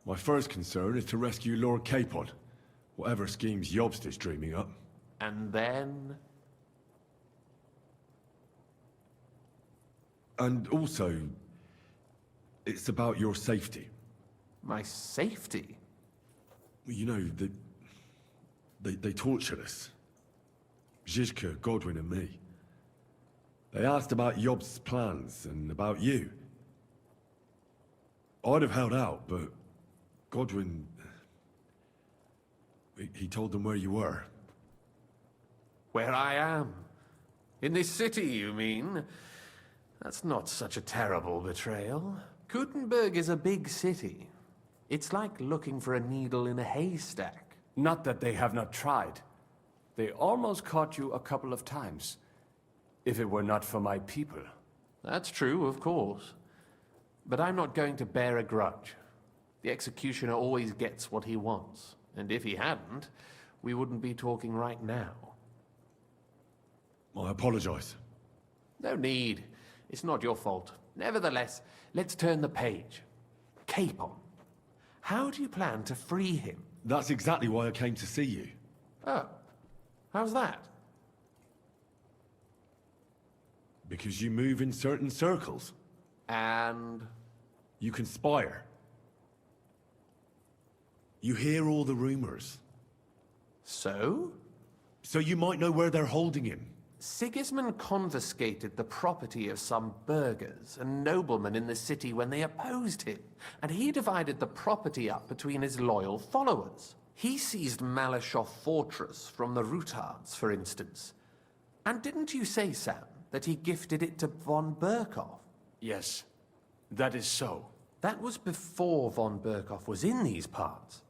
My first concern is to rescue Lord Capon, whatever schemes Jobst is dreaming up. And then? And also, it's about your safety. My safety? You know, they tortured us. Zizka, Godwin and me. They asked about Jobst's plans and about you. I'd have held out, but Godwin... He told them where you were. Where I am? In this city, you mean? That's not such a terrible betrayal. Gutenberg is a big city. It's like looking for a needle in a haystack. Not that they have not tried. They almost caught you a couple of times. If it were not for my people. That's true, of course. But I'm not going to bear a grudge. The executioner always gets what he wants. And if he hadn't, we wouldn't be talking right now. I apologize. No need. It's not your fault. Nevertheless, let's turn the page. Capon. How do you plan to free him? That's exactly why I came to see you. Oh. How's that? Because you move in certain circles. And? You conspire. You hear all the rumors. So? So you might know where they're holding him. Sigismund confiscated the property of some burghers and noblemen in the city when they opposed him, and he divided the property up between his loyal followers. He seized Malashov Fortress from the Rutards, for instance. And didn't you say, Sam, that he gifted it to von Berkhoff? Yes, that is so. That was before von Berkhoff was in these parts.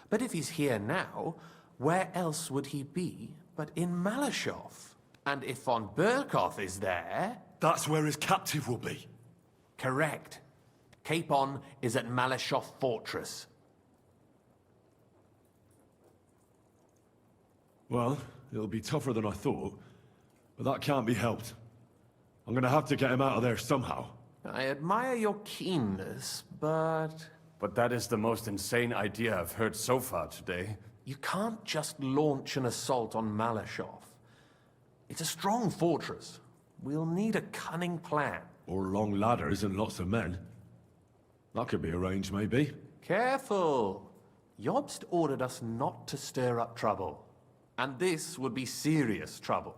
But if he's here now, where else would he be but in Malashov? And if von Berkhoff is there... That's where his captive will be. Correct. Capon is at Malashov Fortress. Well, it'll be tougher than I thought, but that can't be helped. I'm gonna have to get him out of there somehow. I admire your keenness, but... But that is the most insane idea I've heard so far today. You can't just launch an assault on Malashov. It's a strong fortress. We'll need a cunning plan. Or long ladders and lots of men. That could be arranged, maybe. Careful! Jobst ordered us not to stir up trouble. And this would be serious trouble.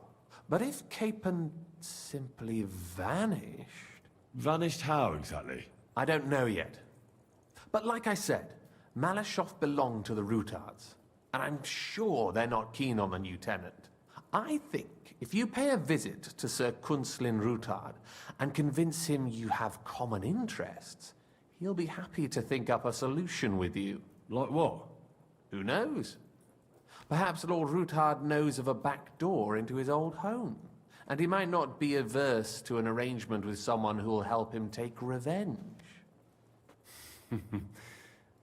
But if Capon simply vanished... Vanished how, exactly? I don't know yet. But like I said, Malashov belonged to the Rutards. And I'm sure they're not keen on the new tenant. I think if you pay a visit to Sir Kunslin Rutard and convince him you have common interests, he'll be happy to think up a solution with you. Like what? Who knows? Perhaps Lord Rutard knows of a back door into his old home, and he might not be averse to an arrangement with someone who will help him take revenge.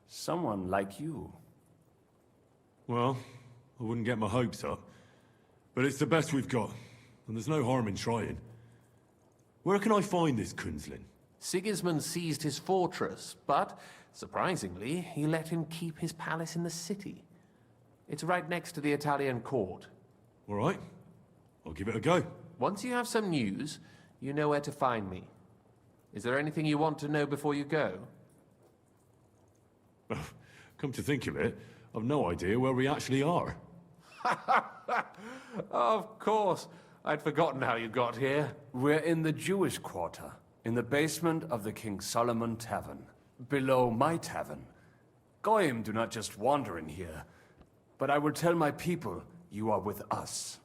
Someone like you. Well, I wouldn't get my hopes up. But it's the best we've got, and there's no harm in trying. Where can I find this Kunslin? Sigismund seized his fortress, but, surprisingly, he let him keep his palace in the city. It's right next to the Italian court. All right. I'll give it a go. Once you have some news, you know where to find me. Is there anything you want to know before you go? Come to think of it, I've no idea where we actually are. Of course. I'd forgotten how you got here. We're in the Jewish quarter, in the basement of the King Solomon Tavern, below my tavern. Goyim do not just wander in here, but I will tell my people you are with us.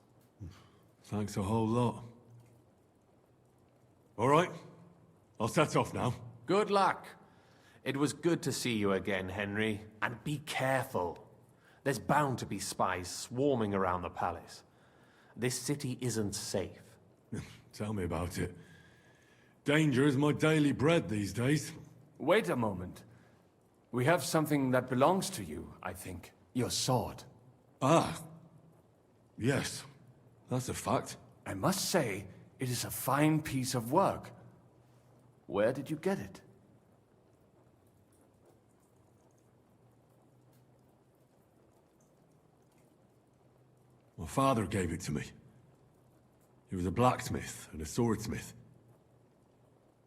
Thanks a whole lot. All right, I'll set off now. Good luck. It was good to see you again, Henry. And be careful. There's bound to be spies swarming around the palace. This city isn't safe. Tell me about it. Danger is my daily bread these days. Wait a moment. We have something that belongs to you, I think. Your sword. Ah. Yes. That's a fact. I must say, it is a fine piece of work. Where did you get it? My father gave it to me. He was a blacksmith and a swordsmith.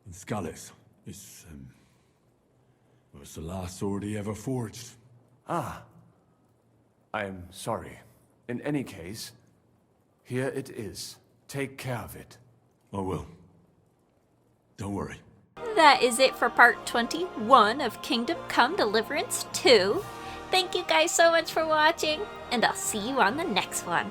In Skalitz. It's the last sword he ever forged. Ah. I am sorry. In any case, here it is. Take care of it. I will. Don't worry. That is it for part 21 of Kingdom Come Deliverance 2. Thank you guys so much for watching, and I'll see you on the next one.